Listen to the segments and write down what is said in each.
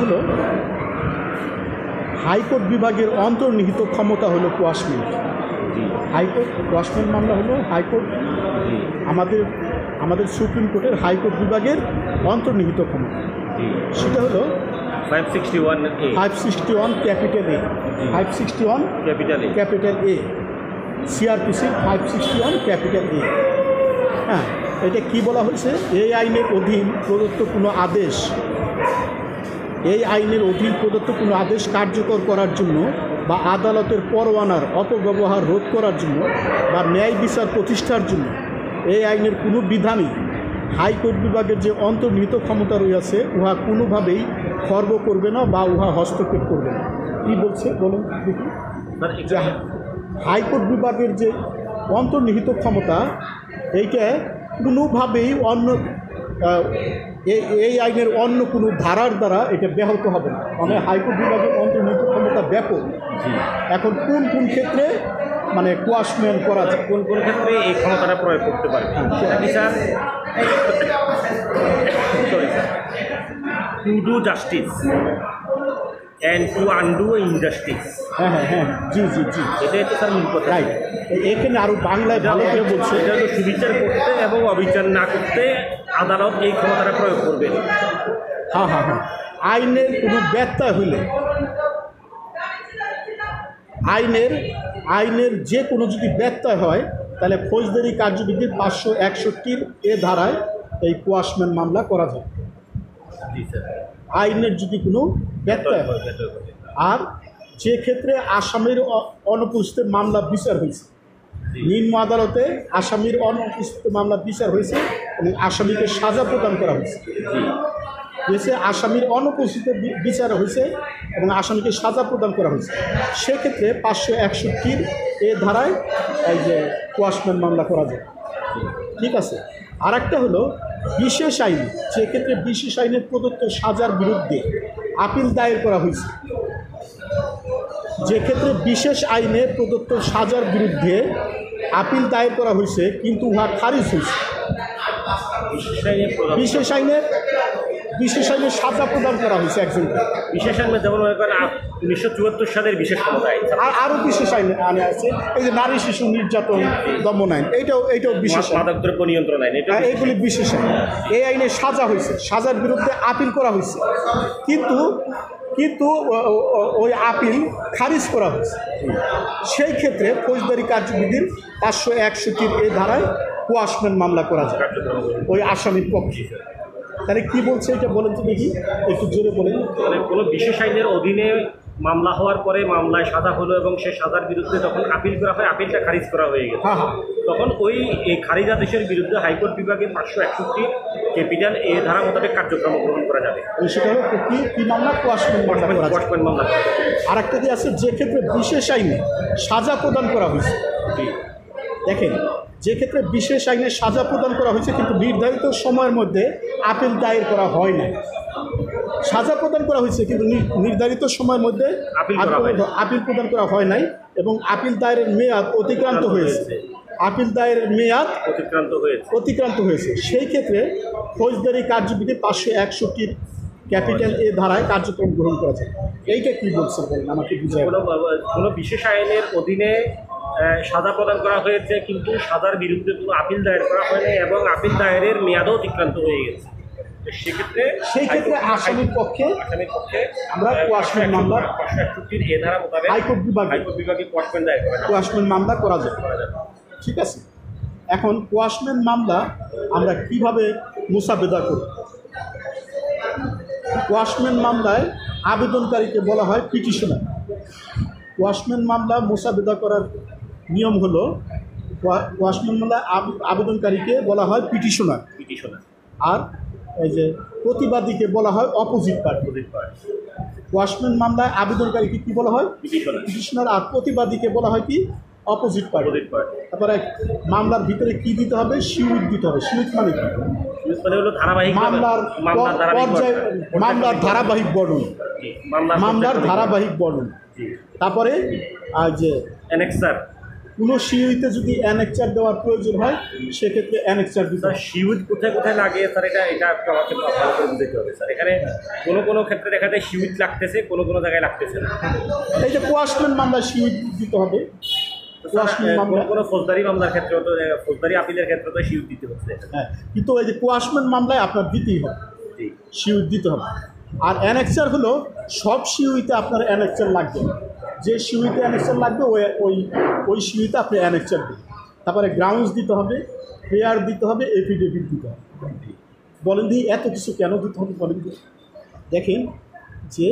হলো হাইকোর্ট বিভাগের অন্তর্নিহিত ক্ষমতা হলো কোয়াশমেন্ট। হাইকোর্ট কোয়াশমেন্ট মামলা হলো হাইকোর্ট আমাদের সুপ্রিম কোর্টের হাইকোর্ট বিভাগের অন্তর্নিহিত ক্ষমতা। সেটা হলো 561 capital A, 561 capital A, CrPC 561 capital A. হ্যাঁ, এটা কি বলা হয়েছে? এই আইনের অধীন প্রদত্ত কোনো আদেশ, কোনো আদেশ কার্যকর করার জন্য বা আদালতের পরোয়ানার অপব্যবহার রোধ করার জন্য বা ন্যায় বিচার প্রতিষ্ঠার জন্য এই আইনের কোনো বিধানই হাইকোর্ট বিভাগের যে অন্তর্নিহিত ক্ষমতা রয়েছে উহা কোনোভাবেই খর্ব করবে না বা উহা হস্তক্ষেপ করবে না। কী বলছে বলুন দেখি? যে হাইকোর্ট বিভাগের যে অন্তর্নিহিত ক্ষমতা এইটা কোনোভাবেই এই আইনের অন্য কোনো ধারার দ্বারা এটা ব্যাহত হবে না। মানে হাইকোর্ট বিভাগের অন্তর্নিহিত ক্ষমতা ব্যাপক। এখন কোন কোন ক্ষেত্রে মানে কোয়াশমেন্ট করা যায়, কোন কোন ক্ষেত্রে এই ক্ষমতাটা প্রয়োগ করতে পারে? To do justice and to undo injustice. হ্যাঁ, জি, এটাই তো স্যার মূল কথা। রাইট, এখানে আরও বাংলায় ভালো করে বলছে, এটা হলো সুবিচার করতে এবং অবিচার না করতে আদালত এই ক্ষমতাটা প্রয়োগ করবে। হ্যাঁ, আইনের কোনো ব্যত্যয় হইলে, আইনের যে কোনো যদি ব্যত্যয় হয় তাহলে ফৌজদারি কার্যবিধির 561 এ ধারায় এই কোয়াশমেন্ট মামলা করা যায়। আইনের যদি কোনো ব্যত্যয় হয়, আর যে ক্ষেত্রে আসামির অনুপস্থিত মামলা বিচার হয়েছে, নিম্ন আদালতে আসামির অনুপস্থিত মামলা বিচার হয়েছে এবং আসামিকে সাজা প্রদান করা হয়েছে, আসামির অনুপস্থিত বিচার হয়েছে এবং আসামিকে সাজা প্রদান করা হয়েছে, সেক্ষেত্রে 561 এ ধারায় এই যে কোয়াশমেন্ট মামলা করা যায়। ঠিক আছে। আর একটা হলো বিশেষ আইনে, যেক্ষেত্রে বিশেষ আইনে প্রদত্ত সাজার বিরুদ্ধে আপিল দায়ের করা হয়েছে, যে ক্ষেত্রে বিশেষ আইনে প্রদত্ত সাজার বিরুদ্ধে আপিল দায়ের করা হয়েছে কিন্তু উহা খারিজ হয়েছে, বিশেষ আইনে সাজা প্রদান করা হয়েছে একজনকে। বিশেষ আইনে যেমন 1974 সালের বিশেষ ক্ষমতা আইন, আরও বিশেষ আইনে আছে, এই যে নারী শিশু নির্যাতন দমন আইন, এইটাও বিশেষ মাদক দ্রব্য নিয়ন্ত্রণ আইন, এইগুলি বিশেষ আইন। এই আইনে সাজা হয়েছে, সাজার বিরুদ্ধে আপিল করা হয়েছে, কিন্তু ওই আপিল খারিজ করা হয়েছে। সেই ক্ষেত্রে ফৌজদারি কার্যবিধির 561 এ ধারায় কোয়াশমেন্ট মামলা করা যায় ওই আসামির পক্ষে। তাহলে কি বলছে এটা বলেন তো দেখি, একটু জোরে বলেন। মানে কোনো বিশেষ আইনের অধীনে মামলা হওয়ার পরে মামলায় সাজা হলো এবং সেই সাজার বিরুদ্ধে যখন আপিল করা হয়, আপিলটা খারিজ করা হয়ে গেছে, তখন এই খারিজ আদেশের বিরুদ্ধে হাইকোর্ট বিভাগের 561 ক্যাপিটাল এ ধারা মোতাবেক কার্যক্রম গ্রহণ করা যাবে। সেটা হলো কি মামলা? কোয়াশমেন্ট মামলা। আর একটা কি আছে, যে ক্ষেত্রে বিশেষ আইনে সাজা প্রদান করা হয়েছে, দেখেন যে ক্ষেত্রে বিশেষ আইনে সাজা প্রদান করা হয়েছে কিন্তু নির্ধারিত সময়ের মধ্যে আপিল দায়ের করা হয় না, সাজা প্রদান করা হয়েছে কিন্তু নির্ধারিত সময়ের মধ্যে আপিল প্রদান করা হয় নাই এবং আপিল দায়েরের মেয়াদ অতিক্রান্ত হয়েছে, সেই ক্ষেত্রে ফৌজদারি কার্যবিধি 561 ক্যাপিটাল এ ধারায় কার্যক্রম গ্রহণ করা যায়। এইটা কি বলছে বলেন আমাকে বুঝাই। কোনো বিশেষ আইনের অধীনে সাজা প্রদান করা হয়েছে কিন্তু সাজার বিরুদ্ধে কোনো আপিল দায়ের করা হয়নি এবং আপিল দায়েরের মেয়াদও অতিক্রান্ত হয়ে গেছে, সেই ক্ষেত্রে আসামির পক্ষে আমরা কোয়াশমেন্ট মামলা 561 এ ধারা মোতাবেক হাইকোর্ট বিভাগে কোয়াশমেন্ট মামলা করা যায়। ঠিক আছে। এখন কোয়াশমেন্ট মামলা আমরা কিভাবে মুসাবেদা করি? কোয়াশমেন্ট মামলায় আবেদনকারীকে বলা হয় পিটিশনার। কোয়াশমেন্ট মামলা মুসাবেদা করার নিয়ম হলো, কোয়াশমেন্ট মামলায় আবেদনকারীকে বলা হয় পিটিশনার, আর এই যে প্রতিবাদীকে বলা হয় অপোজিট পার্টি। কোয়াশমেন্ট মামলায় আবেদনকারীকে কি বলা হয়? পিটিশনার। আর প্রতিবাদীকে বলা হয় কি? Opposite party. তারপরে মামলার ভিতরে কি দিতে হবে? সিউইট দিতে হবে। সিউইট মানে কি? মামলার ধারাবাহিক বর্ণন, কোনো সিউইতে যদি অ্যানেকচার দেওয়ার প্রয়োজন হয় সেক্ষেত্রে অ্যানেকচার দিতে স্যার হয়। শিউজ কোথায় কোথায় লাগে স্যার, এটা একটু আমাকে ভালো করে বুঝতে হবে স্যার। এখানে কোনো ক্ষেত্রে দেখা যায় শিউজ লাগতেছে, কোনো জায়গায় লাগতেছে না। এই যে কোয়াশমেন্ট মামলায় সিউইট দিতে হবে, কোয়াশমেন্ট মামলা, কোনো ফৌজদারি মামলার ক্ষেত্রে তো, ফৌজদারি আপিলের ক্ষেত্রে তো শিউজ দিতে হচ্ছে। হ্যাঁ, কিন্তু এই যে কোয়াশমেন্ট মামলায় আপনার দিতেই হবে, জি সিউইট দিতে হবে। আর অ্যানেকচার হলো সব সিউইতে আপনার অ্যানেকচার লাগবে না। যে সিউইতে অ্যানেকচার লাগবে ওই সিউইতে আপনি অ্যানেকচার দিন। তারপরে গ্রাউন্ডস দিতে হবে, প্রেয়ার দিতে হবে, এফিডেভিট দিতে হবে। বলেন দিই এত কিছু কেন দিতে হবে বলেন দিই? দেখেন যে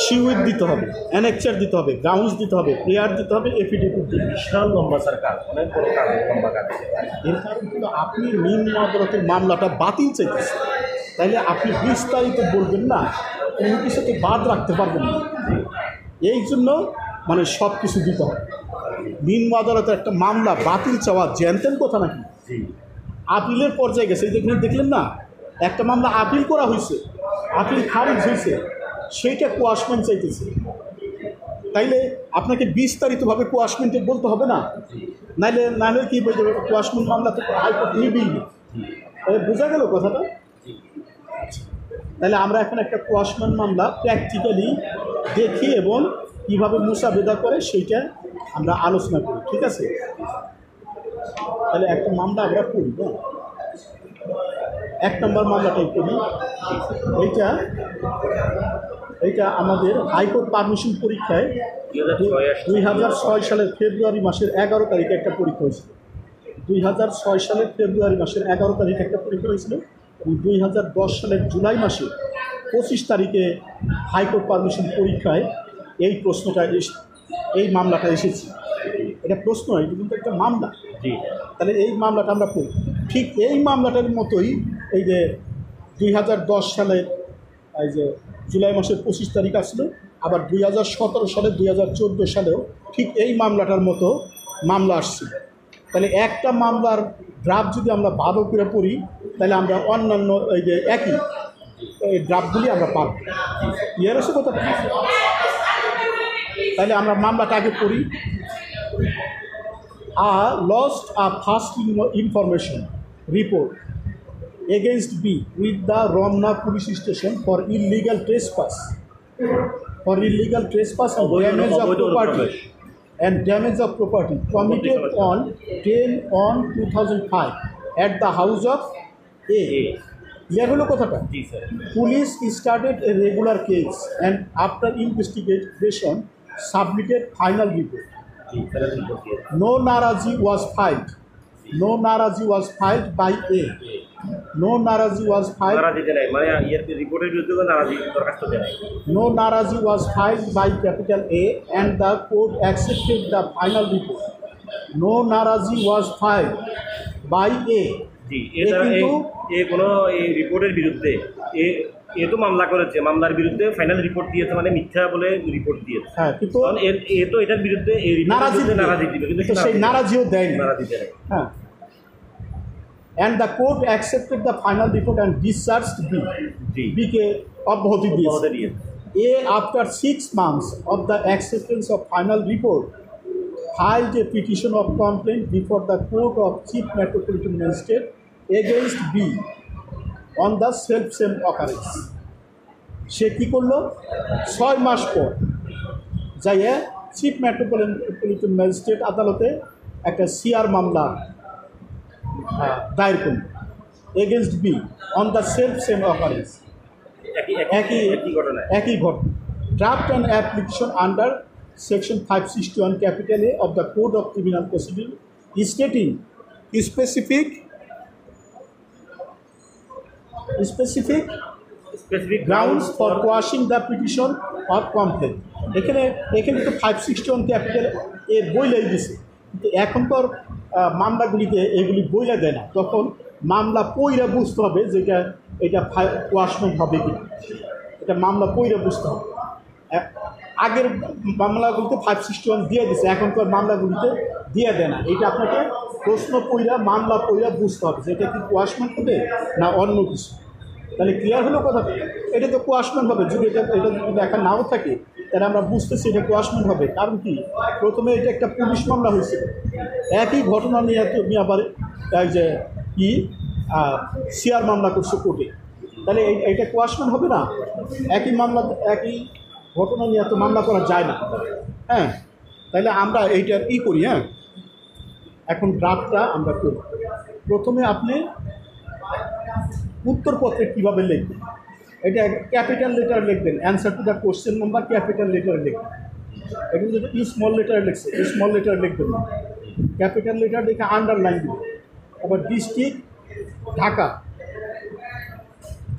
সিউইট দিতে হবে, অ্যানেকচার দিতে হবে, গ্রাউন্ডস দিতে হবে, প্রেয়ার দিতে হবে, এফিডেভিট দিতে হবে। বিশাল লম্বা স্যার কাজ, অনেক বড় কাজ, লম্বা কাজ। এর কারণ হলো আপনি নিম্ন আদালতের মামলাটা বাতিল চাইতেছেন, তাইলে আপনি বিস্তারিত বলবেন না, কোনো কিছুকে বাদ রাখতে পারবেন না। এই জন্য মানে সব কিছু দিতে হবে। নিম্ন আদালতের একটা মামলা বাতিল চাওয়া জ্যানতেন কথা নাকি? জি আপিলের পর্যায়ে গেছে, যেখানে দেখলেন না একটা মামলা আপিল করা হয়েছে, আপিল খারিজ হয়েছে, সেইটা কোয়াশমেন্ট চাইতেছে। তাইলে আপনাকে বিস্তারিতভাবে কোয়াশমেন্টে বলতে হবে না, নাহলে কি বলতে হবে কোয়াশমেন্ট মামলা তো হাইকোর্ট নিবিল। বোঝা গেল কথাটা? তাহলে আমরা এখন একটা কোয়াশমেন্ট মামলা প্র্যাকটিক্যালি দেখি এবং কীভাবে মুসাবেদা করে সেইটা আমরা আলোচনা করি, ঠিক আছে? তাহলে একটা মামলা আমরা করি, হ্যাঁ, 1 নম্বর মামলাটাই করি। এইটা আমাদের হাইকোর্ট পারমিশন পরীক্ষায় 2006 সালের ফেব্রুয়ারি মাসের 11 তারিখে একটা পরীক্ষা হয়েছিল। 2006 সালের ফেব্রুয়ারি মাসের 11 তারিখে একটা পরীক্ষা হয়েছিল এবং 2010 সালের জুলাই মাসে 25 তারিখে হাইকোর্ট পারমিশন পরীক্ষায় এই মামলাটা এসেছে। এটা প্রশ্ন, এটা কিন্তু একটা মামলা। জি তাহলে এই মামলাটা আমরা করি, ঠিক এই মামলাটার মতোই এই যে 2010 সালের এই যে জুলাই মাসের 25 তারিখ আসলো, আবার 2017 সালে 2014 সালেও ঠিক এই মামলাটার মতো মামলা আসছিল। তাহলে একটা মামলার ড্রাফট যদি আমরা ভালো করে পড়ি তাহলে আমরা অন্যান্য এই যে একই এই ড্রাফটগুলি আমরা পাব। ইয়ের আছে কথা, তাহলে আমরা মামলাটা আগে পড়ি। Lost a first information report against B with the Romna police station for illegal trespass and damage of property committed on 10/1/2005 at the house of A. Clear হলো কথাটা? জি sir. Police started a regular case and after investigation submitted final report. G sir. No narazi was filed. No narazi was filed by A. No narazi was filed. নারাজি দেয় মানে এর রিপোর্টের বিরুদ্ধে নারাজি দরখাস্ত দেয়। No narazi was filed by capital A and the court accepted the final report. No narazi was filed by A. জি এছাড়া কোনো এই রিপোর্টের বিরুদ্ধে এ তো মামলা করেছে, মামলার বিরুদ্ধে ফাইনাল রিপোর্ট দিয়েছে, মানে মিথ্যা বলে রিপোর্ট দিয়েছে। হ্যাঁ, কিন্তু এটার বিরুদ্ধে এই নারাজি দিবে, কিন্তু সেই নারাজিও দেয়নি। নারাজি দেয়। হ্যাঁ, and the court accepted the final report and discharged B. G B কে অব্যাহতি দিয়েছে। দিয়েছে। A, after 6 months of the acceptance of final report, filed a petition of complaint before the Court of Chief Metropolitan Magistrate against B on the self-same occurrence. সে কী করলো? 6 মাস পর যাইয়া chief metropolitan magistrate আদালতে একটা CR মামলা দায়ের করল against B on the same occurrence. একই ঘটনা। Draft and application under section 561 capital A of the Code of Criminal Procedure stating specific grounds for quashing the petition of complaint. এখানে তো 561 capital A বইলাই দিছে, কিন্তু এখনকার মামলাগুলিতে এগুলি বইলা দেয় না। তখন মামলা পইরা বুঝতে হবে যে এটা কোয়াশমেন্ট হবে কি, এটা মামলা পইরা বুঝতে হবে। আগের মামলাগুলিতে 561 দিয়ে দিছে, এখনকার মামলাগুলিতে দিয়ে দেয় না। এটা আপনাকে প্রশ্ন পইরা মামলা পইরা বুঝতে হবে যে এটা কি কোয়াশমেন্ট হবে না অন্য কিছু। তাহলে ক্লিয়ার হলো কথা? এটা তো কোয়াশমেন্ট হবে। যদি এটা যদি দেখা নাও থাকে তাহলে আমরা বুঝতেছি এটা কোয়াশমেন্ট হবে। কারণ কি, প্রথমে এটা একটা পুলিশ মামলা হয়েছিল, একই ঘটনা নিয়ে আবার এই যে কি সিআর মামলা করছে কোর্টে, তাহলে এইটা কোয়াশমেন্ট হবে না? একই মামলা একই ঘটনা নিয়ে তো মামলা করা যায় না। হ্যাঁ, তাহলে আমরা এইটার করি। হ্যাঁ, এখন ড্রাফটটা আমরা করি। প্রথমে আপনি উত্তরপত্রে কীভাবে লিখবেন, এটা ক্যাপিটাল লেটার লিখবেন, answer to the question number capital letter লিখবেন। এটা যদি স্মল লেটার লিখছে স্মল লেটার লিখবেন না, ক্যাপিটাল লেটার দেখে আন্ডারলাইন দিবেন। আবার ডিস্ট্রিক্ট ঢাকা,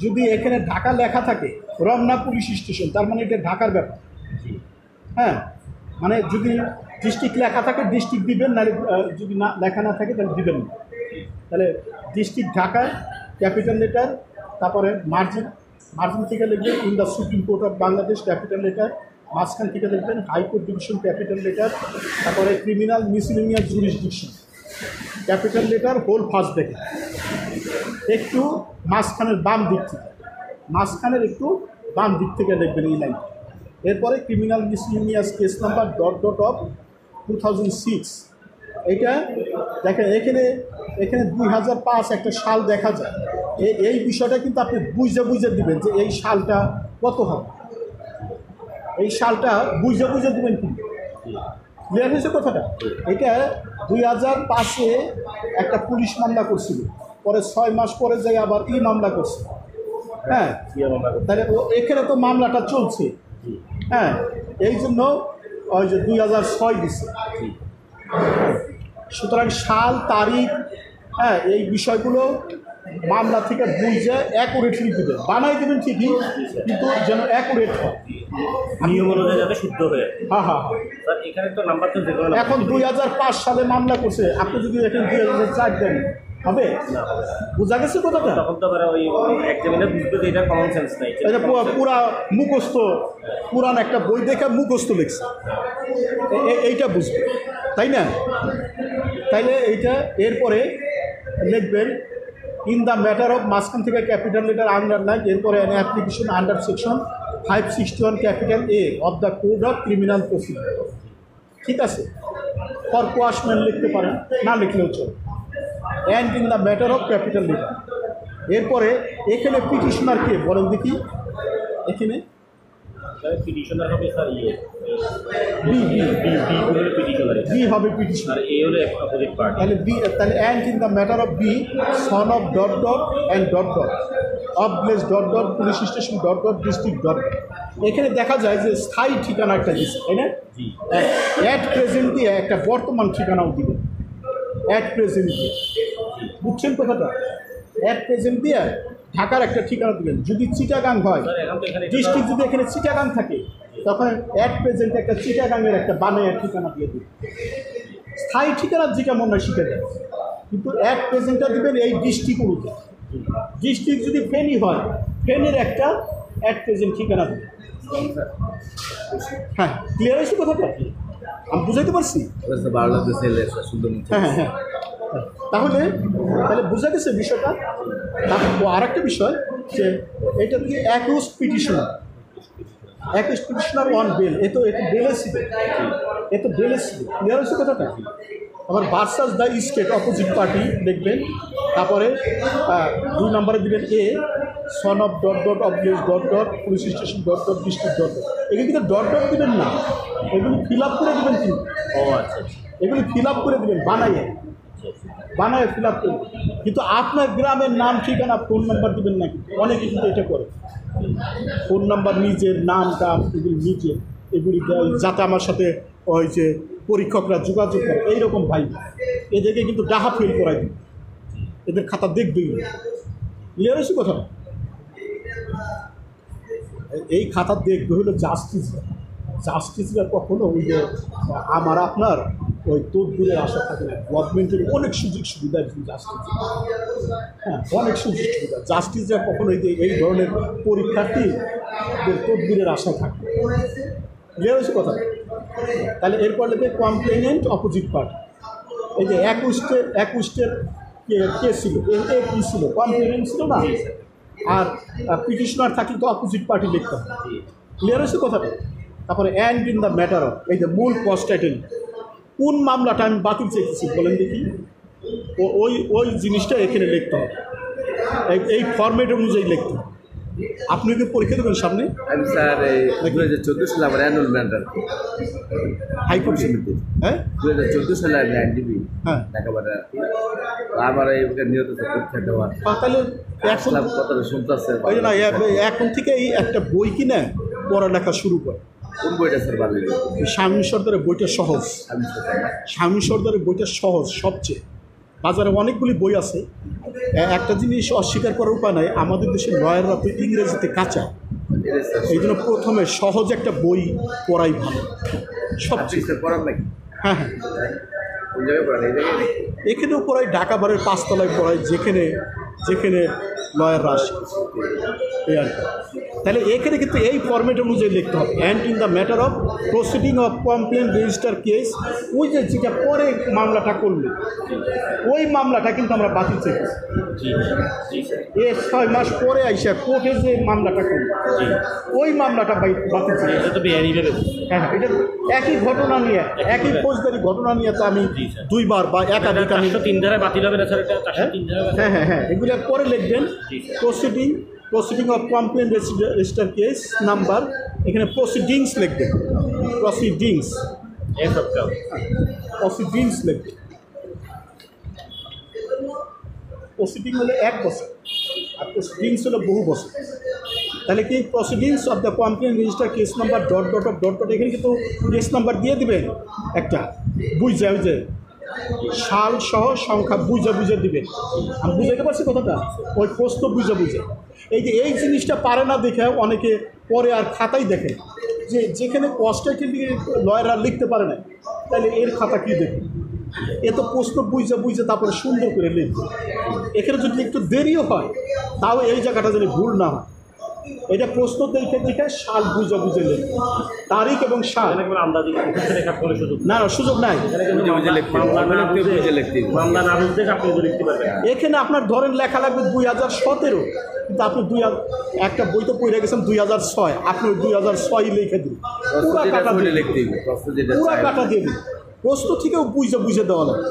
যদি এখানে ঢাকা লেখা থাকে রমনা পুলিশ স্টেশন, তার মানে এটা ঢাকার ব্যাপার। হ্যাঁ, মানে যদি ডিস্ট্রিক্ট লেখা থাকে ডিস্ট্রিক্ট দিবেন, নাহলে যদি না লেখা না থাকে তাহলে দিবেন না। তাহলে ডিস্ট্রিক্ট ঢাকা ক্যাপিটাল লেটার, তারপরে মার্জিন থেকে লিখবেন in the supreme court of Bangladesh capital letter, মাঝখান থেকে লিখবেন হাইকোর্ট ডিভিশন ক্যাপিটাল লেটার, তারপরে criminal miscellaneous jurisdiction capital letter whole first দেখে একটু মাঝখানের বাম দিক থেকে লিখবেন এই লাইন। এরপরে criminal miscellaneous case number ... of 2006, এইটা দেখেন এখানে 2005 একটা সাল দেখা যায়। এই বিষয়টা কিন্তু আপনি বুঝে দিবেন যে এই সালটা কত হবে, এই সালটা বুঝে দিবেন কিন্তু। ক্লিয়ার হয়েছে কথাটা? এটা 2005-এ একটা পুলিশ মামলা করছিল, পরে 6 মাস পরে যাই আবার মামলা করছে। হ্যাঁ, তাহলে এখানে তো মামলাটা চলছে। হ্যাঁ, এই জন্য ওই যে 2006 দিচ্ছে। সুতরাং সাল তারিখ, হ্যাঁ, এই বিষয়গুলো মামলা থেকে বুঝে অ্যাকুরেটলি দেবেন, বানাই দেবেন ঠিকই, কিন্তু যেন অ্যাকুরেট হয়, নিয়ম অনুযায়ী যাতে শুদ্ধ হয়ে। হ্যাঁ। এখানে তো নাম্বার তো এখন 2005 সালে মামলা করছে, আপনি যদি এখানে 2004 দেন হবে? বোঝা গেছে কথাটা? তখন তো ওই এক্সামিনার বুঝবে যে এটা কমন সেন্স নাই, এটা পুরা মুখস্থ, পুরান একটা বই দেখে মুখস্থ লিখছে, এইটা বুঝবে, তাই না? তাইলে এইটা এরপরে লিখবেন ইন দ্য ম্যাটার অফ, মাঝখান থেকে ক্যাপিটাল লেটার আন্ডারলাইন, এরপরে an application under section 561 capital A of the code of criminal procedure. ঠিক আছে, ফর কোয়াশমেন্ট লিখতে পারেন, না লিখলেও চলে। And in the matter of capital letter. এরপরে এখানে পিটিশনার কে বলেন দেখি, এখানে পিটিশনার হবে স্যার বি হবে পিটিশনার, এ হলো অপোজিট পার্টি। তাহলে and in the matter of B son of ... and ... of place ... police station ... district . এখানে দেখা যায় যে স্থায়ী ঠিকানা একটা দিচ্ছে, তাই না? অ্যাট প্রেজেন্ট দিয়ে একটা বর্তমান ঠিকানাও দিবেন, অ্যাট প্রেজেন্ট দিয়ে, বুঝছেন কথাটা? অ্যাট প্রেজেন্ট দিয়ে ঢাকার একটা ঠিকানা দিবেন। যদি চিটাগাং হয়, ডিস্ট্রিক্ট যদি এখানে চিটাগাং থাকে, তখন অ্যাট প্রেজেন্ট একটা চিটাগাংয়ের একটা বানাইয়ের ঠিকানা দিয়ে দিবেন। স্থায়ী ঠিকানা যেটা মনে হয় সেটা দেয়, কিন্তু অ্যাট প্রেজেন্টটা দেবেন এই ডিস্ট্রিক্ট অনুযায়ী। ডিস্ট্রিক্ট যদি ফেনী হয়, ফেনীর একটা অ্যাট প্রেজেন্ট ঠিকানা দেবেন। হ্যাঁ, ক্লিয়ার হয়েছে কথাটা? আমি বুঝাইতে পারছি? হ্যাঁ। তাহলে বোঝা গেছে বিষয়টা। আর একটা বিষয় যে এটা যদি অ্যাকিউজ পিটিশনার অন বেল, এ তো বেলে ছিল, ক্লিয়ার হয়েছে কথাটা? আবার versus the state opposite party দেখবেন, তারপরে 2 নম্বরে দিবেন এ son of ... of place ... police station ... district . এগুলি কিন্তু ... দিবেন না, এগুলি ফিল আপ করে দেবেন কিন্তু। আচ্ছা, এগুলি ফিল আপ করে দেবেন, বানাইয়ে ফিল আপ করবেন, কিন্তু আপনার গ্রামের নাম ঠিকানা ফোন নাম্বার দেবেন না। কিন্তু অনেকে কিন্তু এটা করে, ফোন নাম্বার নিজের নাম টাম এগুলি দেয়, যাতে আমার সাথে ওই যে পরীক্ষকরা যোগাযোগ করে, এইরকম ভাই এদেরকে কিন্তু ডাহা ফেল করাই দিন, এদের খাতা দেখবেই। ক্লিয়ার হয়েছে কথা? এই খাতা দেখবে হলো জাস্টিসরা কখনো ওই যে আমার আপনার ওই তদবিরের আশা থাকে না। গভর্নমেন্টের অনেক সুযোগ সুবিধা জাস্টিস, হ্যাঁ, অনেক সুযোগ সুবিধা। জাস্টিসরা কখনো এই ধরনের পরীক্ষার্থীদের তদবিরের আশা থাকে। ক্লিয়ার হয়েছে কথা? তাহলে এরপর লেগে কমপ্লেনেন্ট অপোজিট পার্টি। এই যে 21 কে ছিল, কি ছিল, কমপ্লেনেন্ট ছিল না, আর পিটিশনার থাকলে তো অপোজিট পার্টি লিখতে হবে। ক্লিয়ার হয়েছে কথাটা? তারপরে and in the matter of, এই যে মূল কজ টাইটেল, কোন মামলাটা আমি বাতিল চেয়েছি বলেন দেখি, ওই ওই জিনিসটা এখানে লিখতে হবে, এই ফরম্যাট অনুযায়ী লিখতে হবে। আপনি কি পরীক্ষা দেবেন সামনে? আমি স্যার এই 2014 সালে আমার অ্যানুয়ালমেন্ট আর কি হাইকোর্ট সমিতি, হ্যাঁ 2014 সালে আমি আইনজীবী হ্যাঁ ঢাকাবারে আর কি। আমার এই নিয়ত পরীক্ষা দেওয়ার তাহলে এখন আসলাম, কথাটা শুনতেছে। ওই যে না, এখন থেকে এই একটা বই কিনে পড়ালেখা শুরু করে। কোন বইটা স্যার ভালো? শামীম সর্দারের বইটা সহজ, আমি শামীম সর্দারের বইটা সহজ সবচেয়ে। বাজারে অনেকগুলি বই আছে। একটা জিনিস অস্বীকার করার উপায় নাই, আমাদের দেশের লয়াররা তো ইংরেজিতে কাঁচা, এই জন্য প্রথমে সহজ একটা বই পড়াই ভালো সবচেয়ে। পড়ার নাকি? হ্যাঁ হ্যাঁ, কোন জায়গায় পড়ান? এই জায়গায় এখানেও পড়াই, ঢাকা বারের 5 তলায় পড়াই, যেখানে যেখানে লয়াররা আসে এই আর কি। তাহলে এখানে কিন্তু এই ফরম্যাট অনুযায়ী লিখতে হবে, and in the matter of proceeding of complain register case, ওই যে যেটা পরে মামলাটা করলে ওই মামলাটা কিন্তু আমরা বাতিল চেয়েছি। এর 6 মাস পরে আইসা কোর্টে যে মামলাটা করলো ওই মামলাটা বাতিল চেয়েছি। হ্যাঁ হ্যাঁ, এটা একই ঘটনা নিয়ে, একই ফৌজদারি ঘটনা নিয়ে তো আমি দুইবার বা একাধিক আমি 3 ধারায় বাতিল হবে না স্যার, এটা 403 ধারায়। হ্যাঁ হ্যাঁ হ্যাঁ, এগুলো পরে লিখবেন। Proceeding of complain register case number, এখানে প্রসিডিংস লিখবেন, প্রসিডিংস লিখবেন। প্রসিডিং হলে 1 বছর আর প্রসিডিংস হলো বহু বছর। তাহলে কি proceedings of the complain register case number dot dot of dot dot, এখানে কিন্তু কেস নাম্বার দিয়ে দিবেন একটা, বুঝে ওই যে সাল সহ সংখ্যা বুঝে দিবেন। আমি বুঝাইতে পারছি কথাটা, ওই প্রশ্ন বুঝে এই যে এই জিনিসটা পারে না দেখে অনেকে পরে আর খাতাই দেখে যে যেখানে কস্টাইটেল লয়াররা লিখতে পারে না, তাহলে এর খাতা কি দেখে? এ তো প্রশ্ন বুঝে তারপরে সুন্দর করে লিখবে। এখানে যদি একটু দেরিও হয় তাও এই জায়গাটা যদি ভুল না হয়, এটা প্রশ্ন দেখে সাল বুঝে লিখবে, তারিখ এবং সাল। না না, সুযোগ নাই। এখানে আপনার ধরেন লেখা লাগবে 2017, কিন্তু আপনি একটা বই তো পড়ে গেছেন 2006, আপনি 2006 লিখে দিন, পুরা কাটা দিয়ে দিন। প্রশ্ন থেকেও বুঝে দেওয়া লাগবে।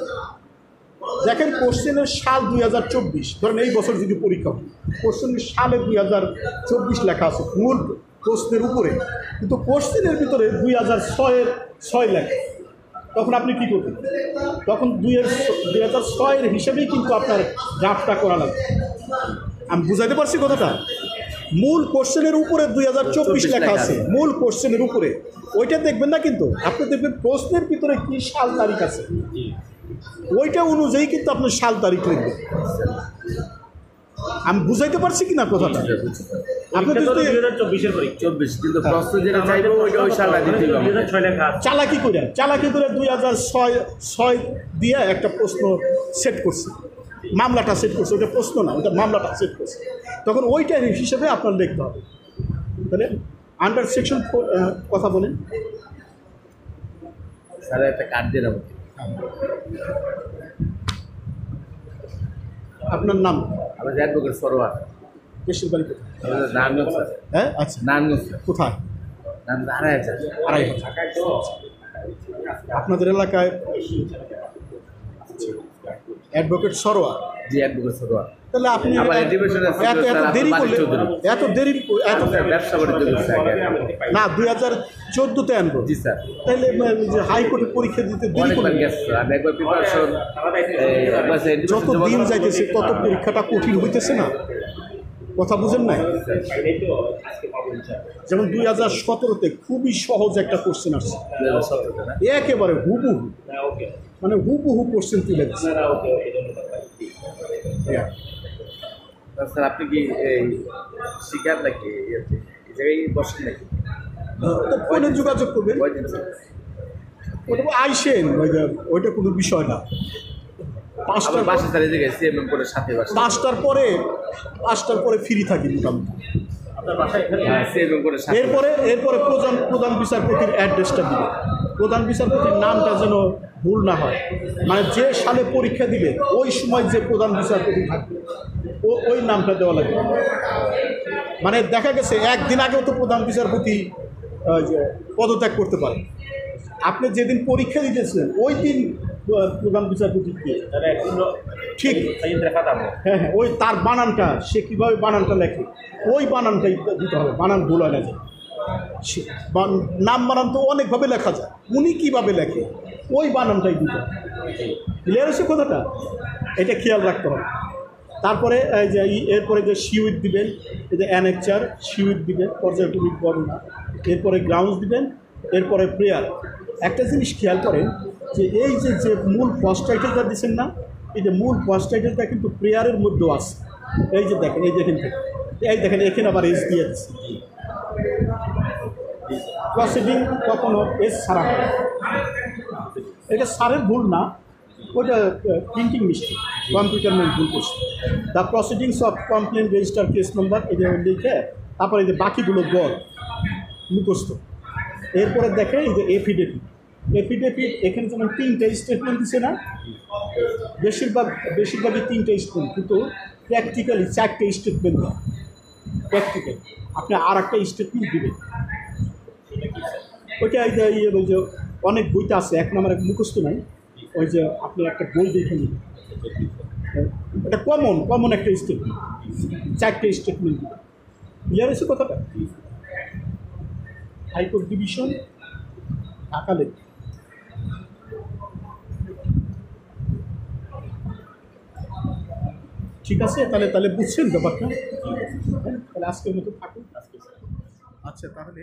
দেখেন কোশ্চেনের সাল 2024, ধরেন এই বছর যদি পরীক্ষা হয়, কোশ্চেনের সালে 2024 লেখা আছে মূল প্রশ্নের উপরে, কিন্তু কোশ্চেনের ভিতরে 2006 লেখা। তখন আপনি কী করবেন? তখন 2006 হিসেবেই কিন্তু আপনার ড্রাফটটা করা লাগবে। আমি বুঝাইতে পারছি কথাটা? মূল কোশ্চেনের উপরে 2024 লেখা আছে, মূল কোশ্চেনের উপরে, ওইটা দেখবেন না, কিন্তু আপনি দেখবেন প্রশ্নের ভিতরে কী সাল তারিখ আছে, ওইটা অনুযায়ী কিন্তু আপনার সাল তারিখ লিখবেন। আমি বুঝাইতে পারছি কি না কথাটা? আপনি চালাকি করে 2006 দিয়ে একটা প্রশ্ন সেট করছে, মামলাটা সেট করছে, ওটা প্রশ্ন না, ওটা মামলাটা সেট করছে, তখন ওইটা হিসেবে আপনার লিখতে হবে। তাহলে আন্ডার সেকশন কথা বলেন স্যার, একটা কার্ড দিয়ে দেবো। আপনার নাম? আমার অ্যাডভোকেট সরোয়ার। দেশের বাড়ি কোথায়? নারায়ণগঞ্জ স্যার। হ্যাঁ, আচ্ছা, নারায়ণগঞ্জ স্যার। কোথায়? নারায়ণগঞ্জ 2,500। আপনাদের এলাকায় অ্যাডভোকেট সরোয়ার? জি, অ্যাডভোকেট সরোয়ার। তাহলে আপনি এত দেরি ব্যবসা বাণিজ্য না 2014-তে আনবো? জি স্যার। তাহলে যে হাইকোর্টে পরীক্ষা দিতে দেরি করে যত দিন যাইতেছে তত পরীক্ষাটা কঠিন হইতেছে না, কথা বুঝেন নাই? যেমন 2017-তে খুবই সহজ একটা কোশ্চেন আসছে, একেবারে হুবহু, মানে হুবহু কোশ্চেন তুলে দিচ্ছে। স্যার, আপনি কি এই শিকার নাকি এই জায়গায় বসেন নাকি? তো ফোনে যোগাযোগ করবেন, ওটা আইসেন, ওইটা কোনো বিষয় না। 5টার পরে ফ্রি থাকি মোটামুটি। এরপরে প্রধান বিচারপতির অ্যাড্রেসটা দিবে, প্রধান বিচারপতির নামটা যেন ভুল না হয়, মানে যে সালে পরীক্ষা দিবে ওই সময় যে প্রধান বিচারপতি থাকবে ওই নামটা দেওয়া লাগবে। মানে দেখা গেছে একদিন আগেও তো প্রধান বিচারপতি পদত্যাগ করতে পারেন। আপনি যেদিন পরীক্ষা দিতেছিলেন ওই দিন প্রধান বিচারপতি তারা এখন ঠিক দেখা যাবো। হ্যাঁ হ্যাঁ, ওই তার বানানটা সে কীভাবে বানানটা লেখে ওই বানানটাই দিতে হবে, বানান ভুল হয় না যায়। নাম বানান তো অনেকভাবে লেখা যায়, উনি কীভাবে লেখে ওই বানানটাই দিতে হবে। ক্লিয়ার আছে কথাটা? এটা খেয়াল রাখতে হবে। তারপরে এই যে এরপরে যে শিউইট দিবেন, এই যে অ্যানেকচার শিউইট দিবেন, পর্যায়ক্রমিক বর্ণনা, এরপরে গ্রাউন্ডস দিবেন, এরপরে প্রেয়ার। একটা জিনিস খেয়াল করেন যে এই যে মূল ফার্স্ট টাইটেলটা দিচ্ছেন না, এই যে মূল ফার্স্ট টাইটেলটা কিন্তু প্রেয়ারের মধ্যেও আছে। এই যে দেখেন, এই দেখেন, এই দেখেন এখানে আবার এস দিয়ে দিচ্ছে। প্রসিডিং কখনো এস ছাড়া হয়, এটা স্যারের ভুল না, ওটা প্রিন্টিং মিস্টেক, কম্পিউটার মেন ভুল করছে। The proceedings of complain register case number এটা লিখে তারপরে এই যে বাকিগুলো গড় মুখস্থ। এরপরে দেখে এই যে এফিডেভিট, এখানে যেমন 3টে স্টেটমেন্ট দিচ্ছে না, বেশিরভাগই 3টে স্টেটমেন্ট, কিন্তু প্র্যাকটিক্যালি 4টে স্টেটমেন্ট দেয়। প্র্যাকটিক্যালি আপনি আর একটা স্টেটমেন্ট দিবেন, ওইটা ওই যে অনেক বইতে আছে, 1 নম্বরে মুখস্থ নাই, ওই যে আপনি একটা বই দেখে নিন, এটা কমন একটা স্টেটমেন্ট, 4টে স্টেটমেন্ট দিবেন। ক্লিয়ার আছে কথাটা? High court division Dhaka lake. ঠিক আছে, তাহলে বুঝছেন ব্যাপারটা? তাহলে আজকের মতো থাকুন। আচ্ছা তাহলে